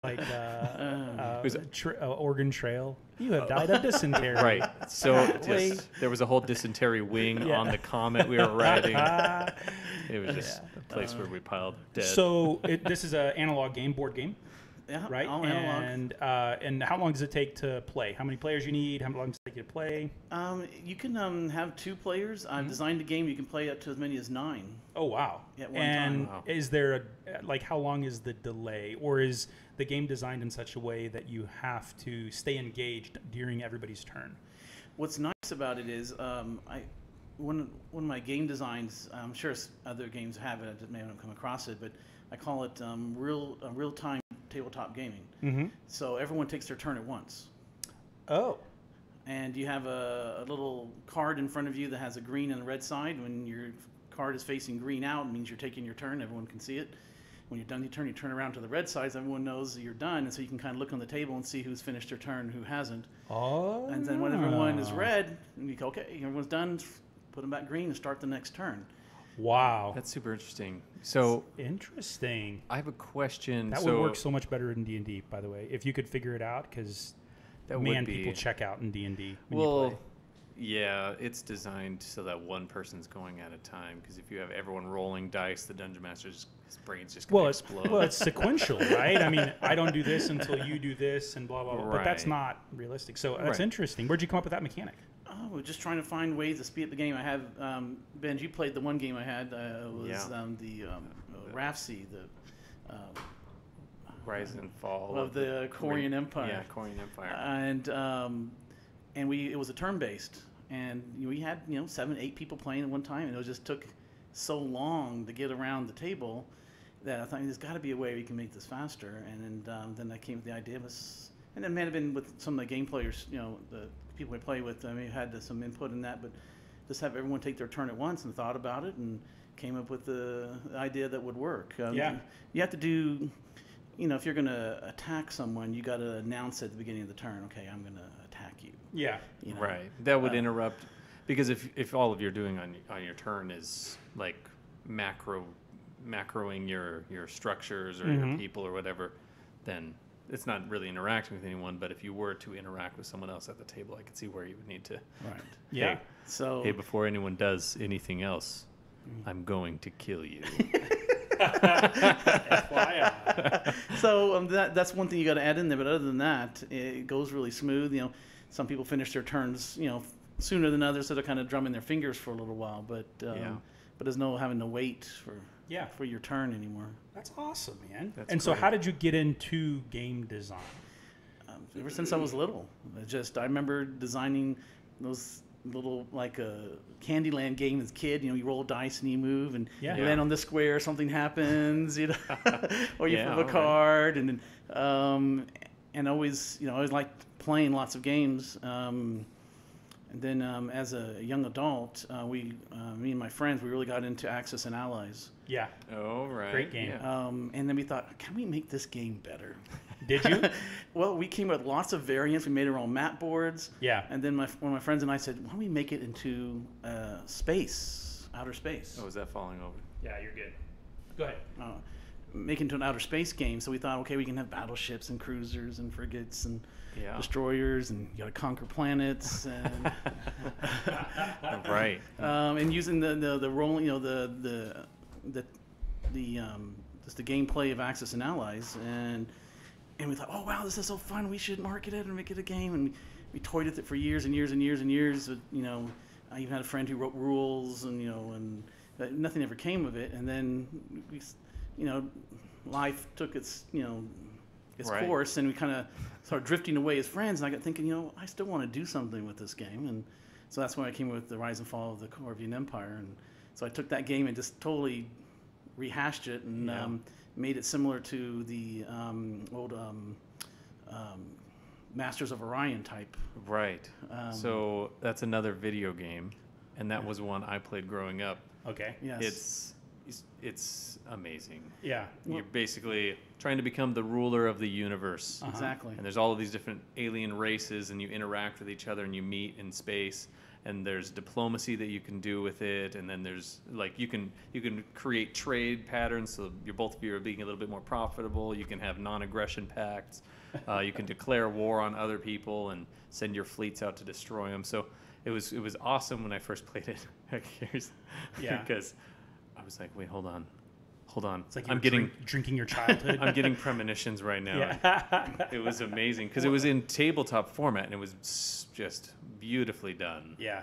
like Oregon Trail. You have died of dysentery. Right. So there was a whole dysentery wing on the comet we were riding. It was just a place where we piled dead. So this is an analog game, board game. Yeah, right? all analog. And how long does it take to play? How many players you need? How long does it take you to play? You can have 2 players. I've designed a game you can play up to as many as 9. Oh, wow. At one time. And is there how long is the delay? Or is the game designed in such a way that you have to stay engaged during everybody's turn? What's nice about it is one of my game designs, I'm sure other games have it, I just may not come across it, but I call it real-time tabletop gaming. Mm-hmm. So everyone takes their turn at once. Oh. And you have a little card in front of you that has a green and a red side. When your card is facing green out, it means you're taking your turn. Everyone can see it. When you're done your turn, you turn around to the red side so everyone knows that you're done. And so you can kind of look on the table and see who's finished their turn and who hasn't. Oh. And then when everyone is red, and you go, okay, everyone's done, put them back green and start the next turn. Wow. That's super interesting. So interesting. I have a question. That would work so much better in D&D, by the way, if you could figure it out, because people check out in D&D when you play. Yeah, it's designed so that one person's going at a time, because if you have everyone rolling dice, the Dungeon Master's his brain's just going to explode. Well, it's sequential, right? I mean, I don't do this until you do this and blah, blah, blah. But that's not realistic. So that's interesting. Where'd you come up with that mechanic? Oh, we're just trying to find ways to speed up the game. I have, Ben, you played the one game I had. Was the Rafsea, the Rise and Fall of the Korean Empire. Yeah, Korean Empire. And it was a turn-based, and we had 7, 8 people playing at one time, and it just took so long to get around the table that I thought there's got to be a way we can make this faster. And then I came with the idea of and it may have been with some of the game players, the people I play with. I mean, had some input in that, but just have everyone take their turn at once and thought about it and came up with the idea that would work. You have to do, if you're going to attack someone, you got to announce at the beginning of the turn, okay, I'm going to attack you. Yeah. Right. That would interrupt, because if all of you're doing on your turn is like macroing your structures or your people or whatever, then it's not really interacting with anyone. But if you were to interact with someone else at the table, I could see where you would need to. Right. Yeah. Hey, before anyone does anything else, I'm going to kill you. So that's one thing you got to add in there. But other than that, it goes really smooth. Some people finish their turns, sooner than others, so they're kind of drumming their fingers for a little while. But there's no having to wait for your turn anymore. That's awesome, man. So how did you get into game design? Ever since I was little. I remember designing those little, like a Candyland game as a kid. You roll dice and you move, and you land on this square, something happens, or you flip a card, and always, I always liked playing lots of games. And then as a young adult, me and my friends, we really got into Axis and Allies. Yeah. Oh, right. Great game. Yeah. And then we thought, can we make this game better? Did you? Well, we came up with lots of variants. We made our own map boards. Yeah. And then one of my friends and I said, why don't we make it into space, outer space? Oh, is that falling over? Yeah, you're good. Go ahead. Make it into an outer space game. So we thought, okay, we can have battleships and cruisers and frigates and destroyers, and you got to conquer planets. And right. And using the rolling, just the gameplay of Axis and Allies, and we thought, oh wow, this is so fun. We should market it and make it a game. And we toyed with it for years and years and years and years. I even had a friend who wrote rules, and nothing ever came of it. And then life took its course, and we kind of started drifting away as friends. And I got thinking, I still want to do something with this game, and so that's when I came up with the Rise and Fall of the Korean Empire. And so I took that game and just totally rehashed it and made it similar to the old Masters of Orion type. Right. So that's another video game, and that was one I played growing up. Okay. Yes. It's amazing. Yeah. You're basically trying to become the ruler of the universe. Exactly. And there's all of these different alien races, and you interact with each other, and you meet in space. and there's diplomacy that you can do with it, and then there's like you can create trade patterns so you're both of you are being a little bit more profitable. You can have non-aggression pacts. You can declare war on other people and send your fleets out to destroy them. So it was awesome when I first played it. Yeah. Because I was like, wait, hold on. It's like I'm drinking your childhood. I'm getting premonitions right now. Yeah. It was amazing because it was in tabletop format and it was just beautifully done. Yeah.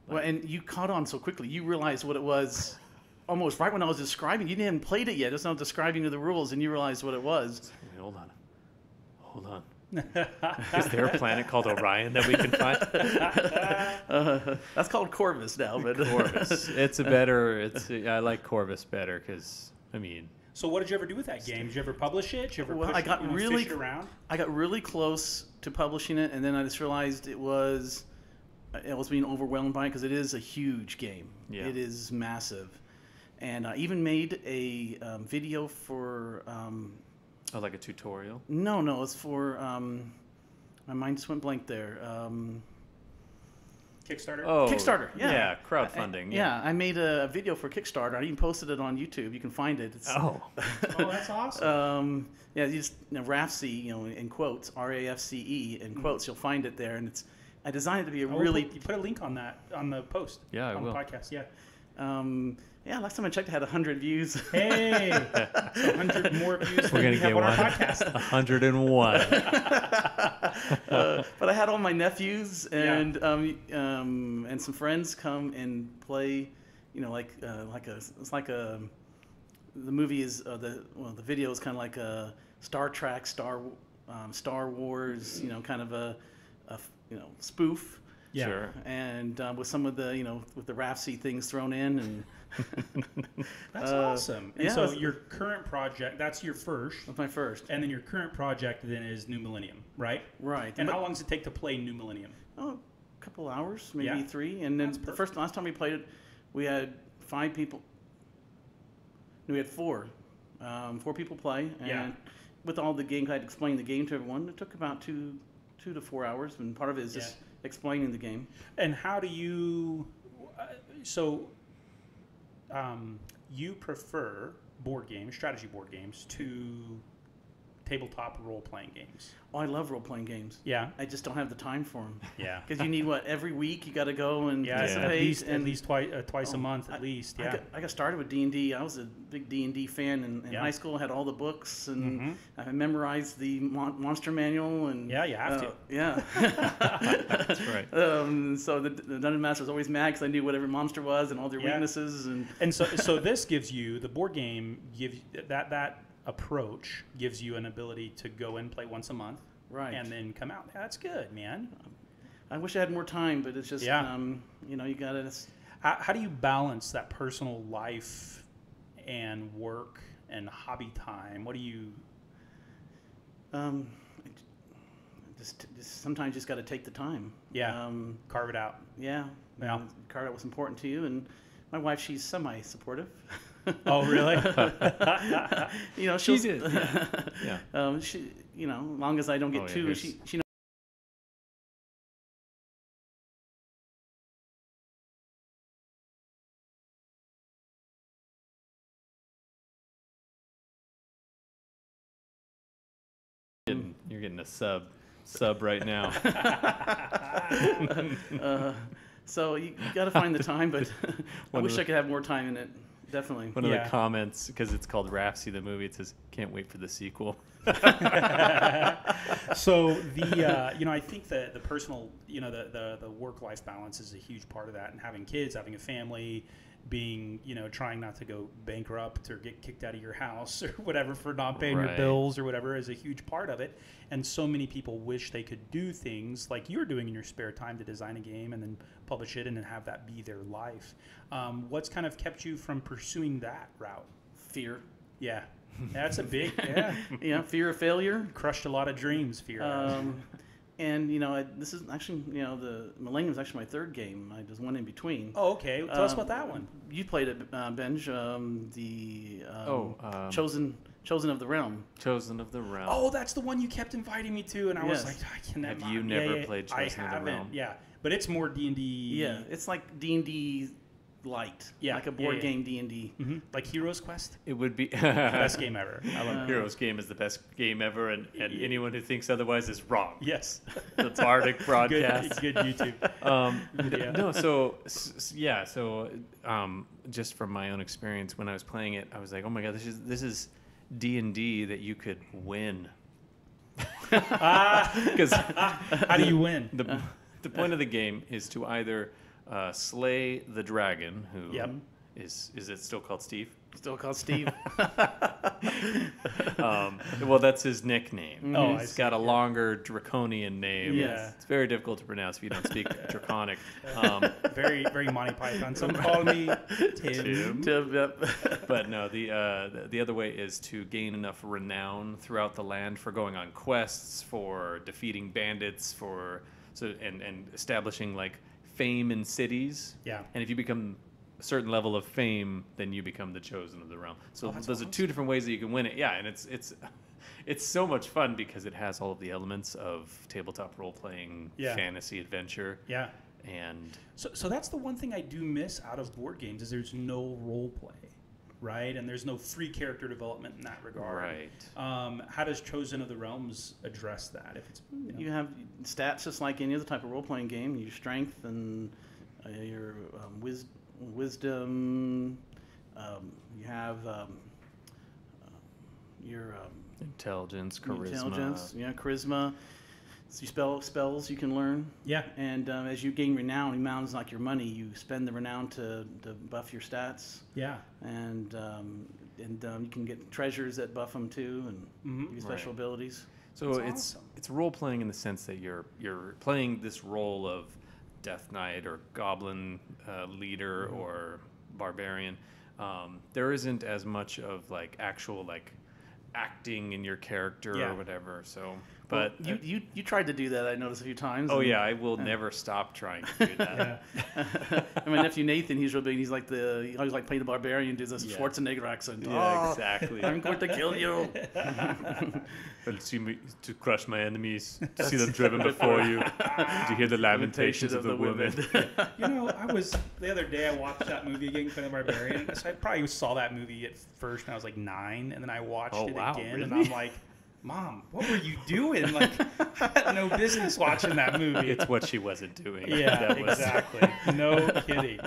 Well, and you caught on so quickly. You realized what it was almost right when I was describing. You didn't even played it yet. Just now describing you the rules, and you realized what it was. Wait, hold on. Is there a planet called Orion that we can find? That's called Corvus now. But Corvus. I like Corvus better because, I mean. So what did you ever do with that game? Did you ever publish it? Did you ever Well, push I got it, really fish it around? I got really close to publishing it, and then I just realized I was being overwhelmed by it because it is a huge game. Yeah. It is massive, and I even made a video for. Oh, like a tutorial? No, it's for. My mind just went blank there. Kickstarter? Oh, Kickstarter, yeah. Yeah, crowdfunding. Yeah, I made a video for Kickstarter. I even posted it on YouTube. You can find it. It's, Oh. Oh, that's awesome. yeah, you just RAFCE, in quotes, RAFCE in quotes. You'll find it there, and it's. I designed it to be a really. You put a link on that on the post. Yeah, I on will. the podcast. Yeah. Yeah, last time I checked, it had 100 views. Hey, so 100 more views We're than going we to have get on our one. podcast. 101. But I had all my nephews and some friends come and play. The movie is the video is kind of like a Star Trek, Star Wars, kind of a spoof. Yeah. Sure. And with some of the with the RAFC things thrown in, and That's awesome. And yeah, so your current project, that's your first. that's my first. And then your current project then is New Millennium, right? Right. And how long does it take to play New Millennium? Oh, a couple hours, maybe Yeah. 3. And then That's last time we played it, we had 5 people. No, we had 4. 4 people play. And Yeah. with all the game, I had explained the game to everyone. It took about 2 to 4 hours, and part of it is just explaining the game. And how do you? You prefer strategy board games, to tabletop role-playing games? Oh, I love role-playing games. Yeah. I just don't have the time for them. Yeah. Because you need every week you got to go and Yeah, participate. at least twice a month at least. Yeah. I got started with D&D. I was a big D&D fan in high school. I had all the books, and I memorized the monster manual. And Yeah, you have to. Yeah. That's right. So the Dungeon Master was always mad because I knew what every monster was and all their weaknesses. And so this gives you, the board game gives that approach gives you an ability to go and play once a month, right, and then come out. That's good, man. I wish I had more time, but it's just you gotta. How do you balance that personal life and work and hobby time? What do you? Just sometimes you just got to take the time. Yeah. Carve it out. Yeah. Yeah. Carve out what's important to you, and my wife, she's semi-supportive. Oh, really? She'll. did. Yeah. She, as long as I don't get too, she knows. You're getting a sub right now. So you got to find the time, but I wish I could have more time in it. Definitely. One of the comments, because it's called RAFC the movie, it says, "Can't wait for the sequel." So I think that the personal, the work-life balance is a huge part of that, and having kids, having a family, being, trying not to go bankrupt or get kicked out of your house or whatever for not paying your bills or whatever is a huge part of it. And so many people wish they could do things like you're doing in your spare time to design a game and then publish it and then have that be their life. What's kind of kept you from pursuing that route? Fear. Yeah. That's a big, fear of failure. Crushed a lot of dreams, fear. And this is actually, the Millennium is actually my 3rd game. I just one in between. Oh, okay. Tell us about that one. You played it, Benj. The Chosen Chosen of the Realm. Chosen of the Realm. Oh, that's the one you kept inviting me to, and I was Yes. like, I cannot. Have you never played Chosen I of the haven't. Realm? Yeah, but it's more D&D. Yeah, it's like D&D light. Yeah, like a board yeah. game D&D. Mm-hmm. Like Heroes Quest. It would be Best game ever. I love it. Heroes game is the best game ever, and anyone who thinks otherwise is wrong. Yes. The Bardic broadcast. Good YouTube. Yeah. No, so just from my own experience, when I was playing it, I was like, oh my god, this is D&D that you could win. Because How do you win? the point of the game is to either slay the dragon, who Yep. is it still called Steve? Still called Steve. Well, that's his nickname. Oh, I He's see, got a yeah. longer draconian name. Yeah. It's very difficult to pronounce if you don't speak Draconic. Very, very Monty Python. Some call me Tim. Tim. Yep. But no, the other way is to gain enough renown throughout the land for going on quests, for defeating bandits, and establishing like fame in cities. Yeah. And if you become a certain level of fame, then you become the Chosen of the Realm. So that's those are two different ways that you can win it. Yeah, and it's so much fun because it has all of the elements of tabletop role playing, Yeah. fantasy adventure, Yeah. and So that's the one thing I do miss out of board games is there's no role play, right? And there's no free character development in that regard. right. How does Chosen of the Realms address that? If it's You have stats just like any other type of role-playing game. Your strength and your wisdom. You have your Intelligence, charisma. charisma. So spells you can learn. yeah, And as you gain renown, renown is like your money. You spend the renown to buff your stats, yeah, and you can get treasures that buff them too, and give you special abilities. So That's awesome. it's role playing in the sense that you're playing this role of Death Knight or Goblin leader or barbarian. There isn't as much of like actual like acting in your character Yeah. or whatever. So, Well, but you tried to do that. I noticed a few times. oh and- yeah, I will never stop trying to do that. yeah. I my nephew Nathan, he's real big. He's like he always like playing the barbarian, does this Yeah. Schwarzenegger accent. Yeah, "Oh, exactly. I'm going to kill you. But see me to crush my enemies, to see them driven before you, to hear the lamentations of the women. You know, the other day I watched that movie again, Conan the Barbarian. So I probably saw that movie at first when I was like 9, and then I watched Oh, it wow, again, and really? I'm like, Mom, what were you doing? Like, I had no business watching that movie. It's what she wasn't doing. Yeah, That was- exactly. No kidding.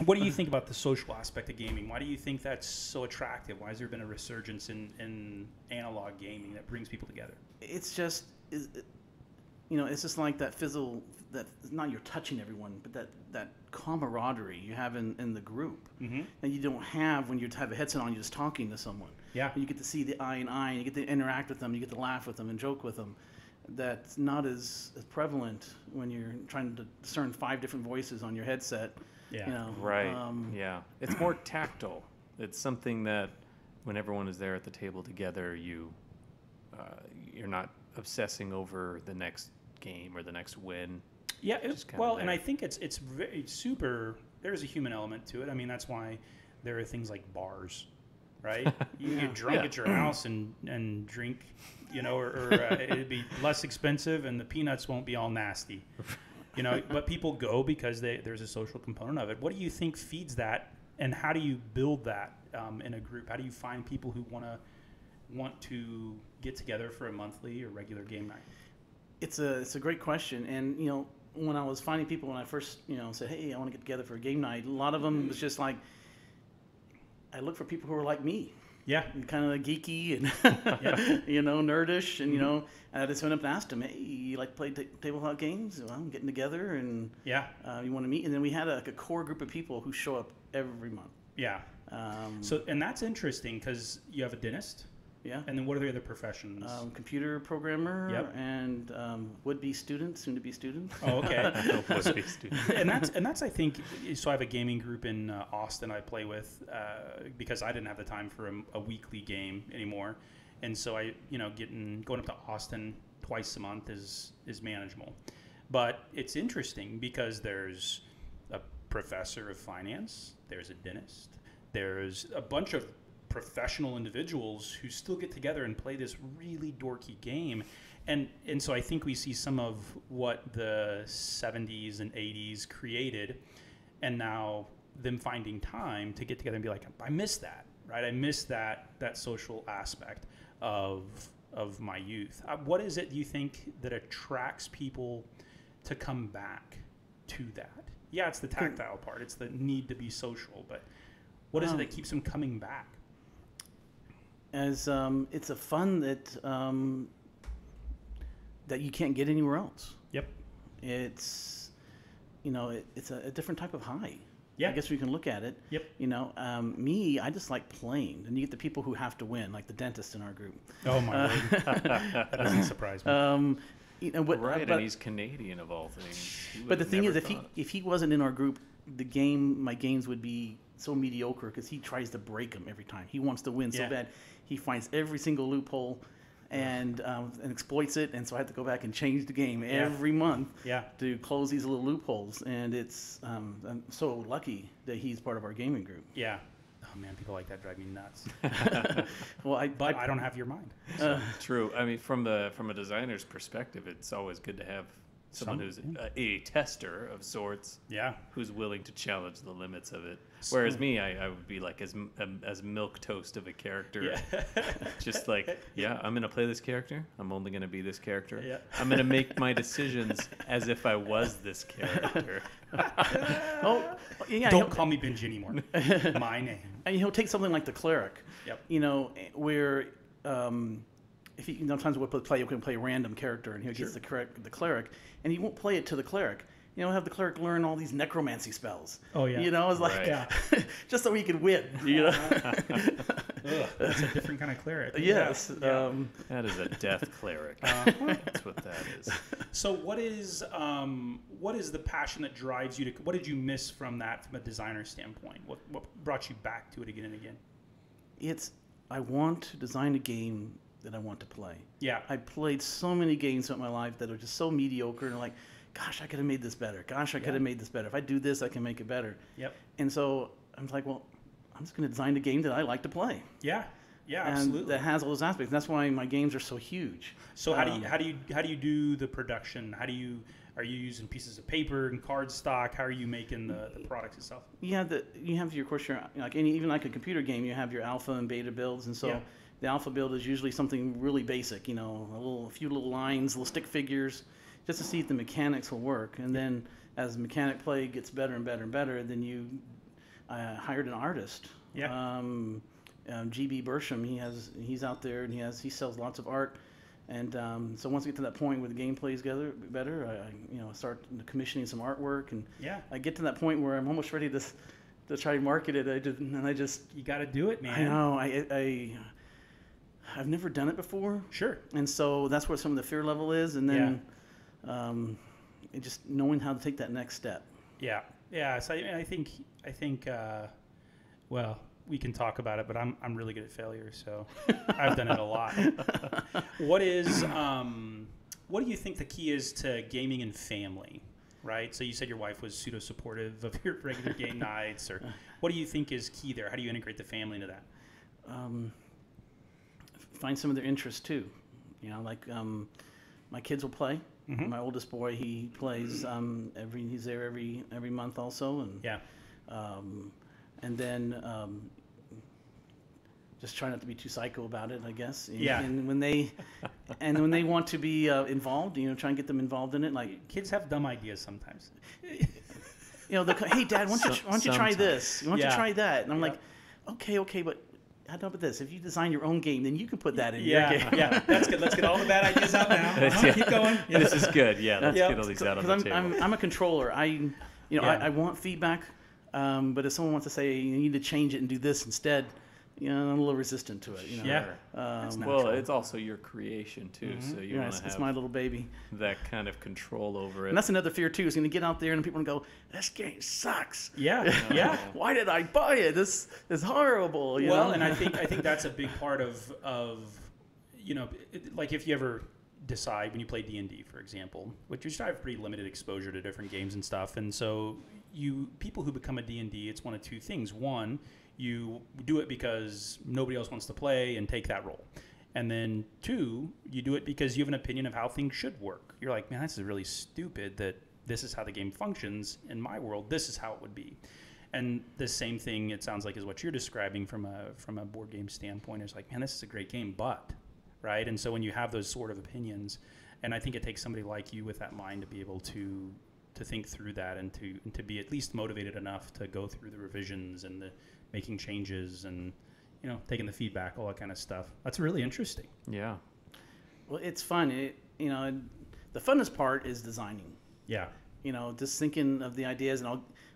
What do you think about the social aspect of gaming? Why do you think that's so attractive? Why has there been a resurgence in analog gaming that brings people together? It's just, it's just like that that not you're touching everyone, but that camaraderie you have in the group Mm-hmm. that you don't have when you have a headset on, you're just talking to someone. Yeah. And you get to see the eye in eye, and you get to interact with them, you get to laugh with them and joke with them. That's not as prevalent when you're trying to discern 5 different voices on your headset. Yeah. You know, Right. Yeah. It's more tactile. It's something that when everyone is there at the table together, you're not obsessing over the next game or the next win. Yeah, Just kinda well, and there. I think it's very super. There's a human element to it. I mean, that's why there are things like bars, right? You can get drunk Yeah. at your house and drink, or it'd be less expensive, and the peanuts won't be all nasty, But people go because there's a social component of it. What do you think feeds that, and how do you build that in a group? How do you find people who want to get together for a monthly or regular game night? It's a great question, and when I was finding people when I first said, hey, I want to get together for a game night, a lot of them was just like, I look for people who are like me, Yeah, kind of geeky and Yeah. nerdish, and I just went up and asked them, hey, you like to play tabletop games? Well, I'm getting together, and yeah, you want to meet? And then we had a core group of people who show up every month. yeah. And that's interesting because you have a dentist. Yeah. And then what are the other professions? Computer programmer Yep. and would-be student, soon-to-be student. Oh, okay. Must be stupid. and that's I think. So I have a gaming group in Austin I play with because I didn't have the time for a weekly game anymore, and so I going up to Austin twice a month is manageable. But it's interesting because there's a professor of finance, there's a dentist, there's a bunch of professional individuals who still get together and play this really dorky game. And so I think we see some of what the 70s and 80s created, and now them finding time to get together and be like, I miss that, right? I miss that social aspect of my youth. What is it, do you think, that attracts people to come back to that? Yeah, it's the tactile part. It's the need to be social. But what is it that keeps them coming back? As it's a fun that you can't get anywhere else. Yep. It's, it's a different type of high. Yeah. I guess we can look at it. Yep. Me, I just like playing. And you get the people who have to win, like the dentist in our group. Oh, my word. That doesn't surprise me. And he's Canadian of all things. But the thing is, if he wasn't in our group, my games would be so mediocre because he tries to break them every time. He wants to win so bad. He finds every single loophole and exploits it. And so I have to go back and change the game every month to close these little loopholes. And it's I'm so lucky that he's part of our gaming group. Yeah. Oh man, people like that drive me nuts. Well, I don't have your mind. True. I mean, from a designer's perspective, it's always good to have someone who's a tester of sorts. Yeah. Who's willing to challenge the limits of it. Whereas me, I would be like as milquetoast of a character. Yeah. Just like, I'm going to play this character. I'm only going to be this character. Yeah. I'm going to make my decisions as if I was this character. Don't call me Benji anymore. My name. And he'll take something like the cleric. Yep. Where if he sometimes we'll play a random character and he'll get the cleric, and he won't play it to the cleric. Have the cleric learn all these necromancy spells. Oh yeah. It's like just so he can win. That's a different kind of cleric. Yes. Yeah. That is a death cleric. That's what that is. So what is the passion that drives you to? What did you miss from that from a designer standpoint? What brought you back to it again and again? I want to design a game that I want to play. Yeah. I played so many games throughout my life that are just so mediocre and like, gosh, I could have made this better. Gosh, I could have made this better. If I do this, I can make it better. Yep. And so I'm like, well, I'm just going to design a game that I like to play. Yeah. Yeah, and absolutely. that has all those aspects. And that's why my games are so huge. So how do you do the production? Are you using pieces of paper and cardstock? How are you making the product itself? Yeah, you have your, of course, even like a computer game, you have your alpha and beta builds, and so the alpha build is usually something really basic. A few little lines, little stick figures, just to see if the mechanics will work. And then as mechanic play gets better and better and better, then you hired an artist. Yeah. GB Bersham, he's out there and he sells lots of art. And so once we get to that point where the gameplay is better, I start commissioning some artwork, and I get to that point where I'm almost ready to try to market it. You got to do it, man. I know. I've never done it before. Sure. And so that's where some of the fear level is, and then just knowing how to take that next step. Yeah. Yeah. So I think well, we can talk about it, but I'm really good at failure, so I've done it a lot. What do you think the key is to gaming and family, right? So you said your wife was pseudo supportive of your regular game nights, or what do you think is key there? How do you integrate the family into that? Find some of their interests too. My kids will play. Mm-hmm. My oldest boy, he plays he's there every month also, and then just try not to be too psycho about it, I guess. Yeah. And when they want to be involved, try and get them involved in it. Like kids have dumb ideas sometimes. Hey, Dad, why don't you try this? Why don't you try that? And I'm like, okay, but how about this? If you design your own game, then you can put that in your game. Yeah, that's good. Let's get all the bad ideas out now. Keep going. Yeah. This is good. Yeah, let's get all these out on the table. I'm a controller. I want feedback, but if someone wants to say you need to change it and do this instead, I'm a little resistant to it. Well, it's also your creation too, mm-hmm. So you want to have it's my little baby. That kind of control over it. And that's another fear too. Is going to get out there and people go, "This game sucks." Yeah. Why did I buy it? This is horrible. You know? And I think that's a big part of like if you ever decide when you play D&D, for example, which you have pretty limited exposure to different games and stuff. And so people who become a D&D, it's one of two things. One, you do it because nobody else wants to play and take that role. And then two, you do it because you have an opinion of how things should work. You're like, man, this is really stupid that this is how the game functions. In my world, this is how it would be. And the same thing, it sounds like, is what you're describing from a board game standpoint. It's like, man, this is a great game, but, right? And so when you have those sort of opinions, and I think it takes somebody like you with that mind to be able to think through that and to be at least motivated enough to go through the revisions and the making changes and, taking the feedback, all that kind of stuff. That's really interesting. Yeah. Well, it's fun. The funnest part is designing. Yeah. Just thinking of the ideas, and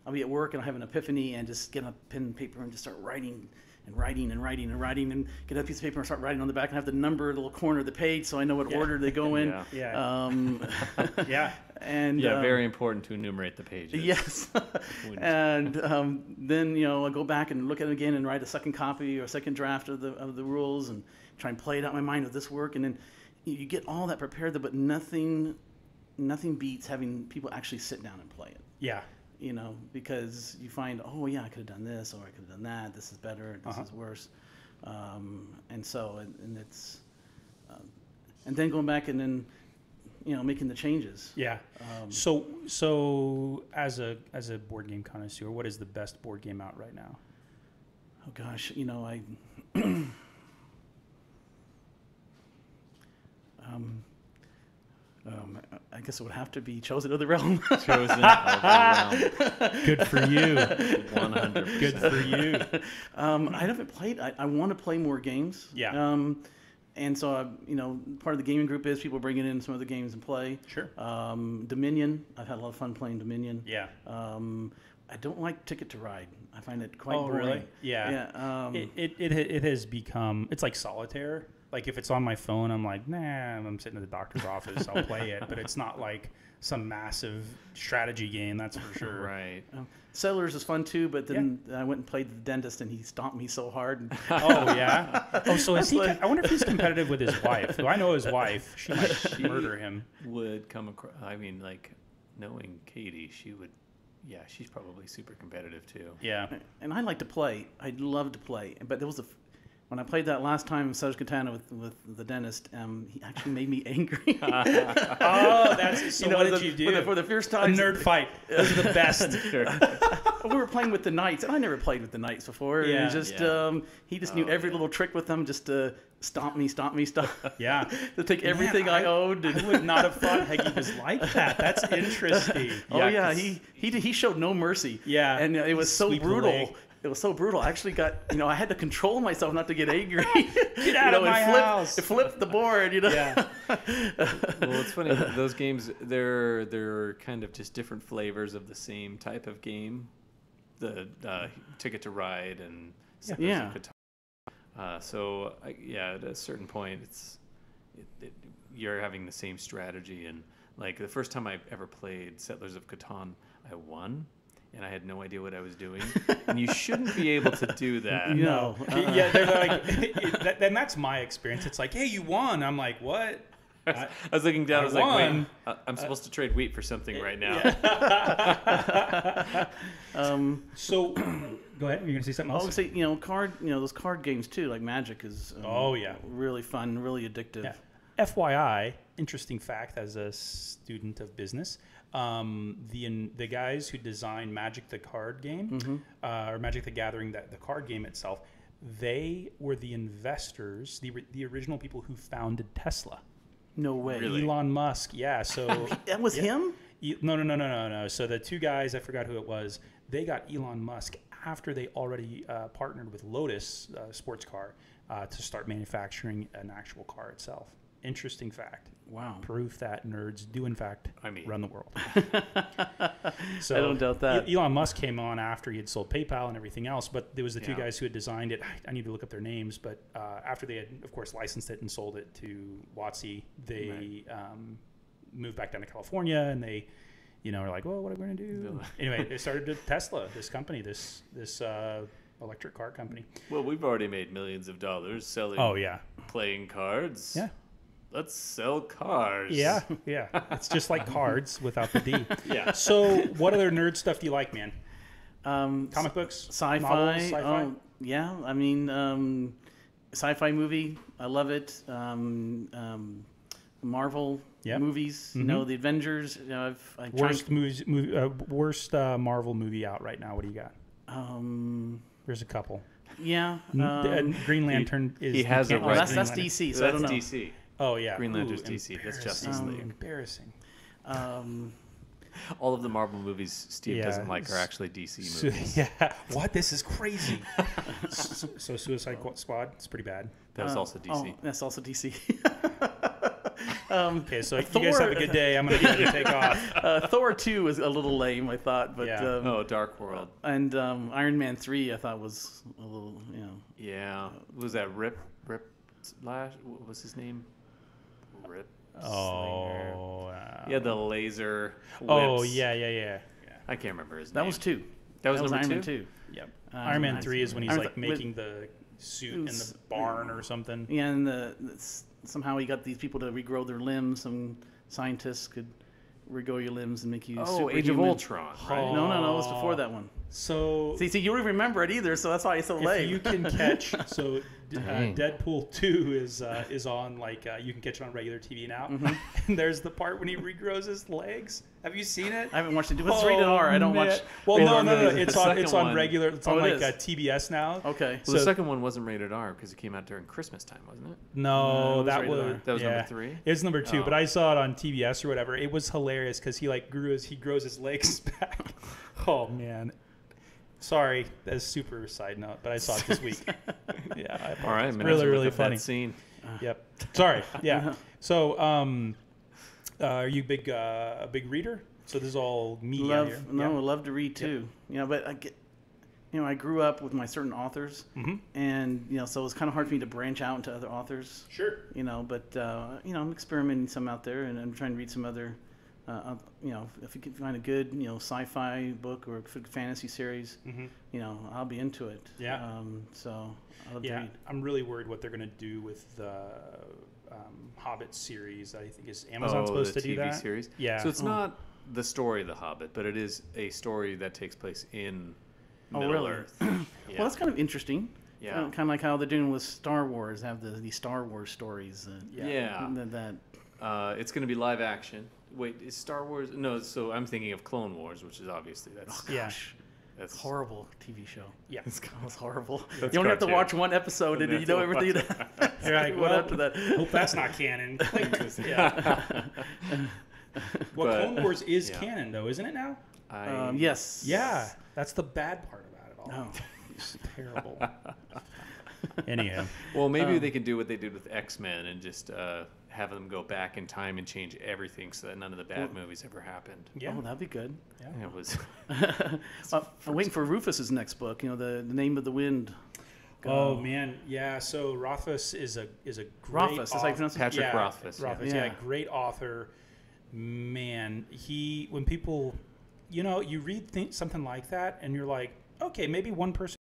I'll be at work and I'll have an epiphany and just get a pen and paper and just start writing and get a piece of paper and start writing on the back and have the number, the little corner of the page, so I know what order they go in. Yeah. Yeah. And very important to enumerate the pages. Yes. And then I go back and look at it again and write a second copy or a second draft of the rules and try and play it out in my mind of this work, and then you get all that prepared, but nothing beats having people actually sit down and play it. Yeah. Because you find, oh yeah, I could have done this, or I could have done that. This is better. This is worse. And so, and it's, and then going back and then, making the changes. Yeah. So as a board game connoisseur, what is the best board game out right now? Oh gosh, I guess it would have to be Chosen of the Realm. Chosen of the Realm. Good for you. 100%. Good for you. I haven't played. I want to play more games. Yeah. And so, part of the gaming group is people bringing in some other games and play. Sure. Dominion. I've had a lot of fun playing Dominion. Yeah. I don't like Ticket to Ride. I find it quite boring. Really? Yeah. Yeah. It has become, it's like solitaire. Like if it's on my phone, I'm like, nah, I'm sitting at the doctor's office, I'll play it. But it's not like some massive strategy game, that's for sure. Right. Settlers is fun too, but then I went and played the dentist, and he stomped me so hard. Oh yeah. Oh, so is he? I wonder if he's competitive with his wife. Do I know his wife? She might murder him. Would come across. I mean, like knowing Katie, she would. Yeah, she's probably super competitive too. Yeah. And I like to play. I'd love to play, but there was when I played that last time in South Katana with the dentist, he actually made me angry. Oh, that's so. What did you do? For the first time, a nerd fight. Those are the best. We were playing with the Knights, and I never played with the Knights before. Yeah. And just he just knew every little trick with them, just to stomp me. Yeah. To take everything I owned. I would not have thought Heggy was like that. That's interesting. Oh yeah, he showed no mercy. Yeah. And it was so brutal. Leg. It was so brutal. I actually got, I had to control myself not to get angry. Get out of my house. It flipped the board, Yeah. Well, it's funny. Those games, they're kind of just different flavors of the same type of game. The Ticket to Ride and Settlers of Catan. So at a certain point, you're having the same strategy. And like the first time I ever played Settlers of Catan, I won. And I had no idea what I was doing. And you shouldn't be able to do that. No. Yeah, they're like, then that's my experience. It's like, hey, you won. I'm like, what? I was looking down. I was like, wait, I'm supposed to trade wheat for something right now. So, go ahead. You're going to say something else? I would say, those card games too, like Magic is really fun, really addictive. Yeah. FYI, interesting fact as a student of business, the guys who designed Magic the card game, or Magic the Gathering, the card game itself, they were the investors, the original people who founded Tesla. No way. Really? Elon Musk, yeah. So that was him? No. So the two guys, I forgot who it was, they got Elon Musk after they already partnered with Lotus sports car to start manufacturing an actual car itself. Interesting fact. Wow. Proof that nerds do, in fact, run the world. So I don't doubt that. Elon Musk came on after he had sold PayPal and everything else, but there was the two guys who had designed it. I need to look up their names, but after they had, of course, licensed it and sold it to WotC, they moved back down to California, and they, were like, well, what are we going to do? Anyway, they started Tesla, this company, this electric car company. Well, we've already made millions of dollars selling playing cards. Yeah. let's sell cars. Yeah. It's just like cards without the D. Yeah. So, what other nerd stuff do you like, man? Comic books, sci-fi. novels, sci-fi. Oh, yeah. I mean, sci-fi movie. I love it. Marvel movies. You know, the Avengers. You know, worst Marvel movie out right now. What do you got? There's a couple. Yeah. Green Lantern is. He has a right. That's DC. So I don't know. That's DC. Oh yeah. Green Lantern's DC. That's Justice League. Embarrassing. All of the Marvel movies Steve doesn't like are actually DC movies. Yeah. What? This is crazy. So Suicide Squad. It's pretty bad. That was also DC. Oh, that's also DC. Okay, so you guys have a good day. I'm going to get to take off. Thor 2 was a little lame, I thought. But, Dark World. And Iron Man 3, I thought was a little, Yeah. Was that Rip Slash? What was his name? Rip. Oh. Yeah, the laser whips. Oh, yeah. I can't remember his name. That was 2. That was number Iron 2? Man 2. Yep. Iron Man 3 is when he's making the suit in the barn or something. Yeah, and somehow he got these people to regrow their limbs. Some scientists could regrow your limbs and make you superhuman. Age of Ultron. Right? No, it was before that one. So see, you don't remember it either, so that's why it's so late. If you can catch, Deadpool 2 is on you can catch it on regular TV now, and there's the part when he regrows his legs. Have you seen it? I haven't watched it. It's rated R. I don't watch. Well, no. It's on regular. It's on it is. TBS now. Okay. So the second one wasn't rated R because it came out during Christmas time, wasn't it? No, that was number 3. It was number 2, but I saw it on TBS or whatever. It was hilarious because he grows his legs back. Oh man. Sorry, that's super side note, but I saw it this week. Yeah, all right, man. Really funny that scene. Yep. Sorry. Yeah. So, are you a big reader? So this is all media here. I love to read too. But I get, I grew up with my certain authors, and so it was kind of hard for me to branch out into other authors. Sure. But I'm experimenting some out there, and I'm trying to read some other. If you can find a good, sci-fi book or a fantasy series, I'll be into it. Yeah. So I love to read. I'm really worried what they're going to do with the Hobbit series. I think is Amazon supposed to do that? TV series. Yeah. So it's not the story of the Hobbit, but it is a story that takes place in Middle Earth. Well, that's kind of interesting. Yeah. Kind of like how they're doing with Star Wars. Have these Star Wars stories. It's going to be live action. Wait, is Star Wars? No, so I'm thinking of Clone Wars, which is obviously that's that's horrible TV show. Yeah, it was horrible. That's you only have to watch one episode and you know everything. You're like, well, after that. Hope that's not canon. Well, Clone Wars is canon though, isn't it now? Yes. Yeah, that's the bad part about it all. No. It's terrible. Anyhow. Well, maybe they could do what they did with X-Men and just have them go back in time and change everything so that none of the bad movies ever happened. Yeah. Oh, that'd be good. Yeah. It was. I'm waiting for Rufus's next book. The Name of the Wind. Oh man, yeah. So Rothfuss is a great Rothfuss. That's how you pronounce it? Patrick Rothfuss. Rothfuss, yeah, great author. Man, when people, you read something like that, and you're like, okay, maybe one person